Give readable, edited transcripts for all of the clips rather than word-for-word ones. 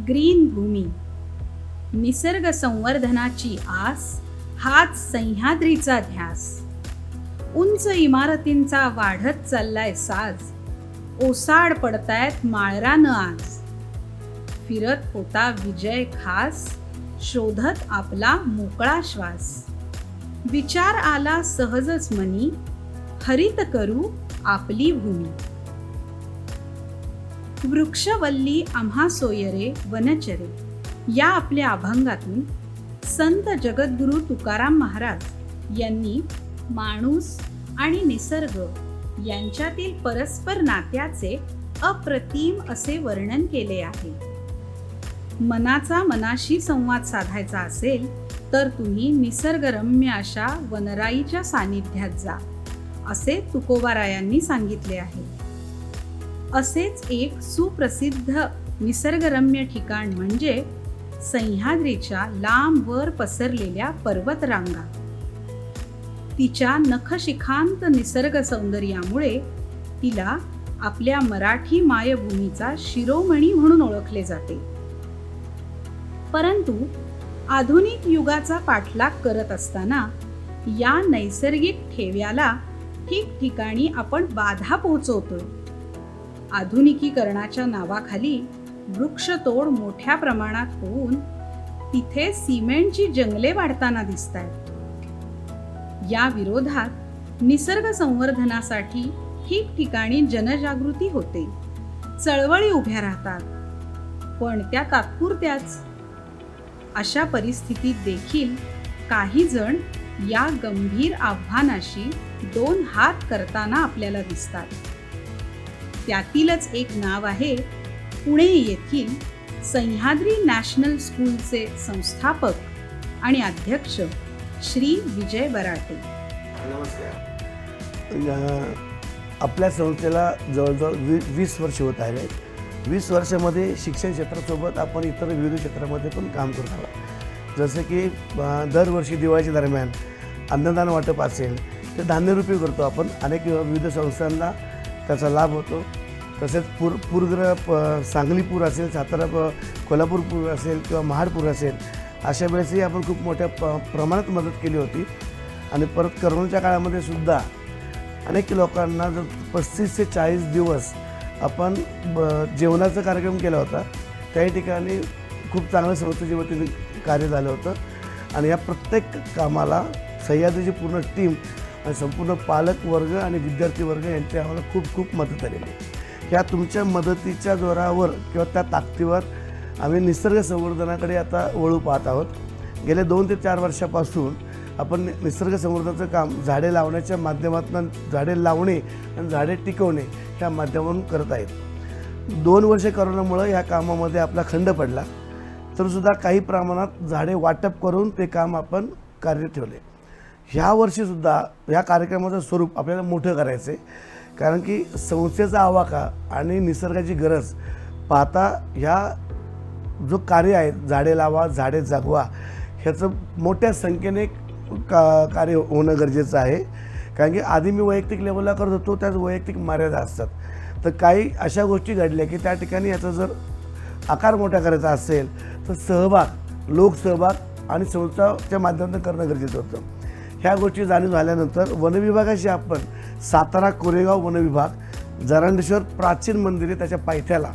Green भूमी, निसर्ग संवर्धनाची आस, हाच सह्याद्रीचा ध्यास. उंच इमारतींचा वाढत चाललाय साज, ओसाड पडतायत माळरानं आज. फिरत होता विजय खास, शोधत आपला मोकळा श्वास. विचार आला सहजच मनी, हरित करू आपली भूमी. वृक्षवल्ली आम्हा सोयरे वनचरे या आपल्या अभंगातून संत जगद्गुरू तुकाराम महाराज यांनी माणूस आणि निसर्ग यांच्यातील परस्पर नात्याचे अप्रतिम असे वर्णन केले आहे. मनाचा मनाशी संवाद साधायचा असेल तर तुम्ही निसर्गरम्य अशा वनराईच्या सानिध्यात जा, असे तुकोबारायांनी सांगितले आहे. असेच एक सुप्रसिद्ध निसर्गरम्य ठिकाण म्हणजे सह्याद्रीच्या लांबवर पसरलेल्या पर्वतरांगा. तिच्या नखशिखांत निसर्ग सौंदर्यामुळे तिला आपल्या मराठी मायभूमीचा शिरोमणी म्हणून ओळखले जाते. परंतु आधुनिक युगाचा पाठलाग करत असताना या नैसर्गिक ठेव्याला ठिकठिकाणी आपण बाधा पोहोचवतोय. आधुनिकीकरणाच्या नावाखाली वृक्षतोड मोठ्या प्रमाणात होऊन तिथे सिमेंटची जंगले वाढताना दिसतायत. या विरोधात निसर्ग संवर्धनासाठी ठिकठिकाणी जनजागृती होते, चळवळी उभ्या राहतात, पण त्या तात्पुरत्याच. अशा परिस्थितीत देखील काही जण या गंभीर आव्हानाशी दोन हात करताना आपल्याला दिसतात. त्यातीलच एक नाव आहे पुणे येथील सह्याद्री नॅशनल स्कूलचे संस्थापक आणि अध्यक्ष श्री विजय बराटे. नमस्कार. आपल्या संस्थेला जवळजवळ 20 वर्ष होत आहे. 20 वर्षामध्ये शिक्षण क्षेत्रासोबत आपण इतर विविध क्षेत्रामध्ये पण काम करत आहोत. जसं की दरवर्षी दिवाळीच्या दरम्यान अन्नदान वाटप असेल ते धान्यरूपी करतो आपण. अनेक विविध संस्थांना त्याचा लाभ होतो. तसेच पूरग्रह सांगली पूर असेल, सातारा कोल्हापूर पूर असेल किंवा महाड पूर असेल, अशा वेळेसही आपण खूप मोठ्या प्रमाणात मदत केली होती. आणि परत करोनाच्या काळामध्ये सुद्धा अनेक लोकांना 35 ते 40 दिवस आपण जेवणाचा कार्यक्रम केला होता. त्याही ठिकाणी खूप चांगलं संस्थेच्या वतीने कार्य झालं होतं. आणि या प्रत्येक कामाला सह्याद्रीची पूर्ण टीम आणि संपूर्ण पालक वर्ग आणि विद्यार्थी वर्ग यांची आम्हाला खूप खूप मदत झालेली. ह्या तुमच्या मदतीच्या जोरावर किंवा त्या ताकदीवर आम्ही निसर्ग संवर्धनाकडे आता वळू पाहत आहोत. गेल्या 2 ते 4 वर्षापासून आपण निसर्ग संवर्धनाचं काम झाडे लावण्याच्या माध्यमातून, झाडे लावणे आणि झाडे टिकवणे ह्या माध्यमातून करत आहेत. 2 वर्ष करोनामुळं ह्या कामामध्ये आपला खंड पडला, तरीसुद्धा काही प्रमाणात झाडे वाटप करून ते काम आपण कार्य ठेवले. ह्या वर्षीसुद्धा ह्या कार्यक्रमाचं स्वरूप आपल्याला मोठं करायचं आहे. कारण की संस्थेचा आवाका आणि निसर्गाची गरज पाहता ह्या जो कार्य आहे, झाडे लावा झाडे जगवा, ह्याचं मोठ्या संख्येने कार्य होणं गरजेचं आहे. कारण की आधी मी वैयक्तिक लेवलला करत होतो, त्याच वैयक्तिक मर्यादा असतात. तर काही अशा गोष्टी घडल्या की त्या ठिकाणी याचा जर आकार मोठा करायचा असेल तर सहभाग, लोकसहभाग आणि संस्थाच्या माध्यमातून करणं गरजेचं होतं. ह्या गोष्टी जाणीव झाल्यानंतर वनविभागाशी आपण सातारा कोरेगाव वनविभाग, जरांडेश्वर प्राचीन मंदिर आहे त्याच्या पायथ्याला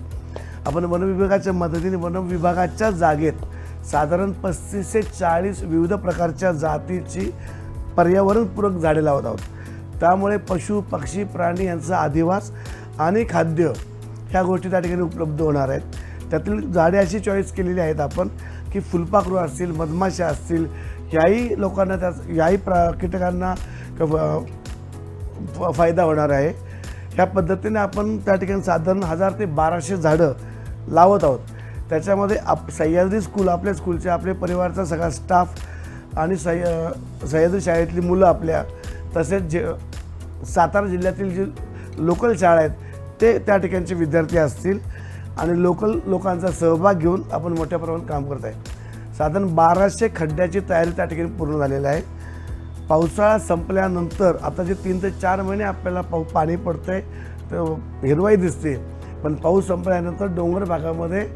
आपण वनविभागाच्या मदतीने वनविभागाच्या जागेत साधारण 35 ते 40 विविध प्रकारच्या जातीची पर्यावरणपूरक झाडे लावत आहोत. त्यामुळे पशु पक्षी प्राणी यांचा अधिवास आणि खाद्य ह्या गोष्टी त्या ठिकाणी उपलब्ध होणार आहेत. त्यातील झाडे अशी चॉईस केलेली आहेत आपण की फुलपाखरू असतील, मधमाशा असतील, ह्याही लोकांना याही कीटकांना फायदा होणार आहे. ह्या पद्धतीने आपण त्या ठिकाणी साधारण 1000 ते 1200 झाडं लावत आहोत. त्याच्यामध्ये सह्याद्री स्कूल, आपल्या स्कूलचे, आपल्या परिवाराचा सगळा स्टाफ आणि सह्याद्री शाळेतली मुलं आपल्या, तसेच सातारा जिल्ह्यातील जे लोकल शाळा आहेत ते त्या ठिकाणचे विद्यार्थी असतील आणि लोकल लोकांचा सहभाग घेऊन आपण मोठ्या प्रमाणात काम करत आहे. साधारण 1200 खड्ड्याची तयारी त्या ठिकाणी पूर्ण झालेली आहे. पावसाळा संपल्यानंतर आता जे 3 ते 4 महिने आपल्याला पाणी पडतं आहे, तर हिरवाई दिसते, पण पाऊस संपल्यानंतर डोंगर भागामध्ये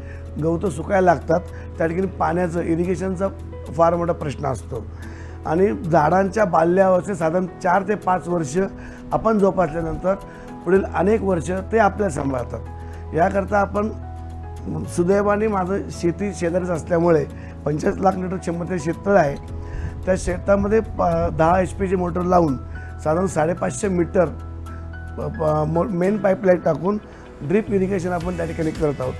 गवतं सुकायला लागतात त्या ठिकाणी पाण्याचं इरिगेशनचा फार मोठा प्रश्न असतो आणि झाडांच्या बाल्यावस्थेत साधारण 4 ते 5 वर्ष आपण जोपासल्यानंतर पुढील अनेक वर्ष ते आपल्याला सांभाळतात. याकरता आपण सुदैवाने माझं शेजारीच असल्यामुळे 45 लाख लिटर क्षमतेचे शेततळ आहे. त्या शेतामध्ये 10 HP मोटर लावून साधारण 550 मीटर मेन पाईपलाईन टाकून ड्रीप इरिगेशन आपण त्या ठिकाणी करत आहोत.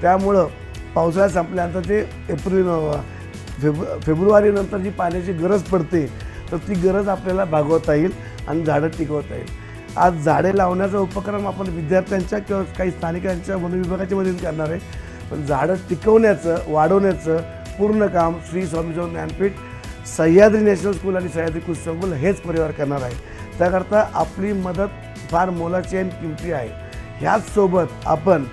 त्यामुळं पावसाळा संपल्यानंतर ते फेब्रुवारीनंतर जी पाण्याची गरज पडते तर ती गरज आपल्याला भागवता येईल आणि झाडं टिकवता येईल. आज झाडे लावण्याचा उपक्रम आपण विद्यार्थ्यांच्या किंवा काही स्थानिकांच्या वन विभागाच्या मदतीने करणार आहे, पण झाडं टिकवण्याचं वाढवण्याचं पूर्ण काम श्री स्वामी समर्थ ज्ञानपीठ, सह्याद्री नॅशनल स्कूल आणि सह्याद्री कृषी संकुल हेच परिवार करणार आहे. त्याकरता आपली मदत फार मोलाची आणि किमती आहे. ह्याच सोबत आपण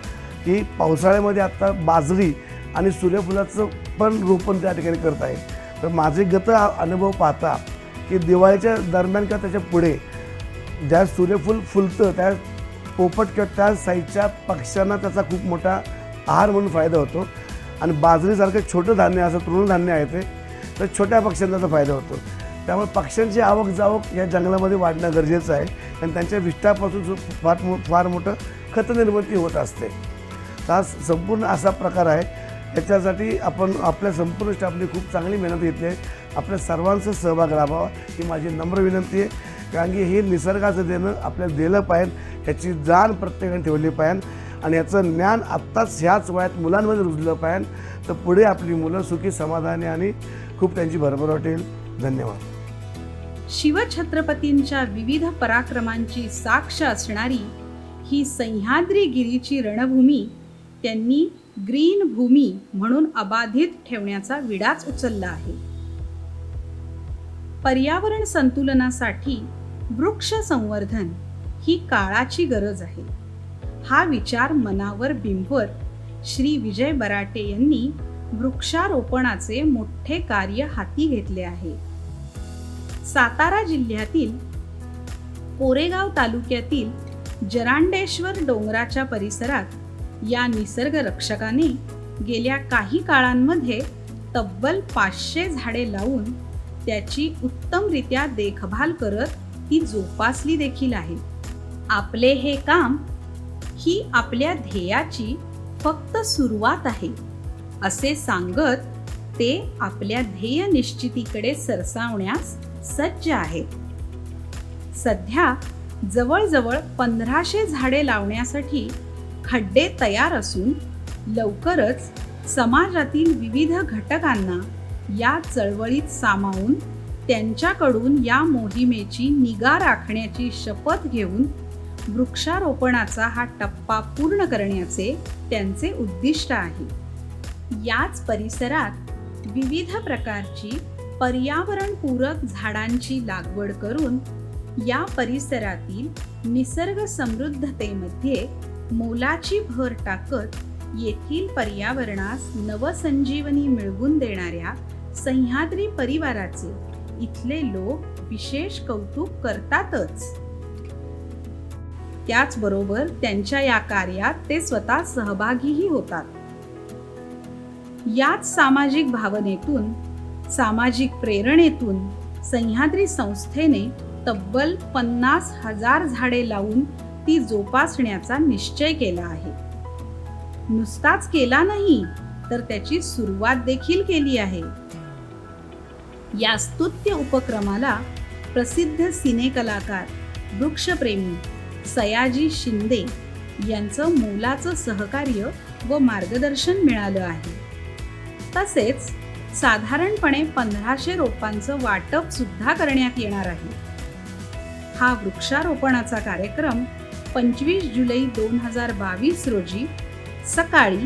की पावसाळ्यामध्ये आत्ता बाजरी आणि सूर्यफुलाचं पण रोपण त्या ठिकाणी करत आहे. तर माझे गत अनुभव पाहता की दिवाळीच्या दरम्यान किंवा त्याच्या पुढे ज्या सूर्यफूल फुलतं त्या पोपट किंवा त्या साईजच्या पक्ष्यांना त्याचा खूप मोठा आहार म्हणून फायदा होतो आणि बाजरीसारखं छोटं धान्य असं तृणधान्य आहे ते तर छोट्या पक्ष्यांना त्याचा फायदा होतो. त्यामुळे पक्ष्यांची आवक जावक या जंगलामध्ये वाढणं गरजेचं आहे आणि त्यांच्या विष्ठापासून फार मोठं खत निर्मिती होत असते. तर हा संपूर्ण असा प्रकार आहे. याच्यासाठी आपण आपल्या संपूर्ण स्टाफने खूप चांगली मेहनत घेतली आहे. आपल्या सर्वांचा सहभाग लाभावा ही माझी नम्र विनंती आहे. कारण की हे निसर्गाचं देणं आपल्याला दिलं पाहिजे, ह्याची जाण प्रत्येकाने ठेवली पाहिजे आणि याचं ज्ञान आत्ताच ह्याच वयात मुलांमध्ये रुजलं पाहिजे. तर पुढे आपली मुलं सुखी समाधानी आणि खूप त्यांची भरभर वाटेल. धन्यवाद. शिवछत्रपतींच्या विविध पराक्रमांची साक्ष असणारी ही सह्याद्रीगिरीची रणभूमी त्यांनी ग्रीन भूमी म्हणून अबाधित ठेवण्याचा विडाच उचलला आहे. पर्यावरण संतुलनासाठी वृक्ष संवर्धन ही काळाची गरज आहे. हा विचार मनावर बिंबवत श्री विजय बराटे यांनी वृक्षारोपणाचे मोठे कार्य हाती घेतले आहे. सातारा जिल्ह्यातील कोरेगाव तालुक्यातील जरांडेश्वर डोंगराच्या परिसरात या निसर्ग रक्षकाने गेल्या काही काळांमध्ये तब्बल 500 झाडे लावून त्याची उत्तमरित्या देखभाल करत ती जोपासली देखील आहे. आपले हे काम ही आपल्या ध्येयाची फक्त सुरुवात आहे असे सांगत ते आपल्या ध्येय निश्चितीकडे सरसावण्यास सज्ज आहेत. सध्या जवळजवळ 1500 झाडे लावण्यासाठी खड्डे तयार असून लवकरच समाजातील विविध घटकांना या चळवळीत सामावून त्यांच्याकडून या मोहिमेची निगा राखण्याची शपथ घेऊन वृक्षारोपणाचा हा टप्पा पूर्ण करण्याचे त्यांचे उद्दिष्ट आहे. याच परिसरात विविध प्रकारची पर्यावरणपूरक झाडांची लागवड करून या परिसरातील निसर्ग समृद्धतेमध्ये मोलाची भर टाकत येथील पर्यावरणास नवसंजीवनी मिळवून देणाऱ्या सह्याद्री परिवाराचे इथले लोक विशेष कौतुक करतातच. त्याचबरोबर त्यांच्या या कार्यात ते स्वतः सहभागीही होतात. याच सामाजिक भावनेतून सामाजिक प्रेरणेतून सह्याद्री संस्थेने तब्बल 50,000 झाडे लावून ती जोपासण्याचा निश्चय केला आहे. नुसताच केला नाही तर त्याची सुरुवात देखील केली आहे. या स्तुत्य उपक्रमाला प्रसिद्ध सिनेकलाकार वृक्षप्रेमी सयाजी शिंदे यांचं मोलाचं सहकार्य व मार्गदर्शन मिळालं आहे. तसेच साधारणपणे 1500 रोपांचं वाटप सुद्धा करण्यात येणार आहे. हा वृक्षारोपणाचा कार्यक्रम 25 जुलै 2022 रोजी सकाळी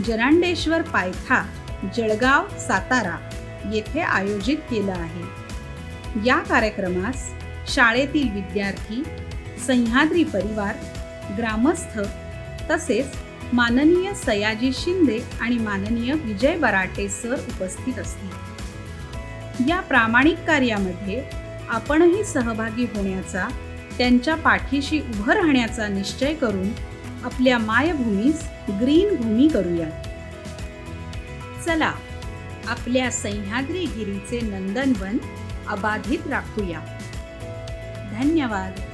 जरांडेश्वर पायथा, जळगाव, सातारा येथे आयोजित केला आहे. या कार्यक्रमास शाळेतील विद्यार्थी, सह्याद्री परिवार, ग्रामस्थ तसेच माननीय सयाजी शिंदे आणि माननीय विजय बराटे सर उपस्थित असतील. या प्रामाणिक कार्यामध्ये आपणही सहभागी होण्याचा, त्यांच्या पाठीशी उभं राहण्याचा निश्चय करून आपल्या मायभूमीस ग्रीन भूमी करूया. चला आपल्या सह्याद्री गिरीचे नंदनवन अबाधित राखूया. धन्यवाद.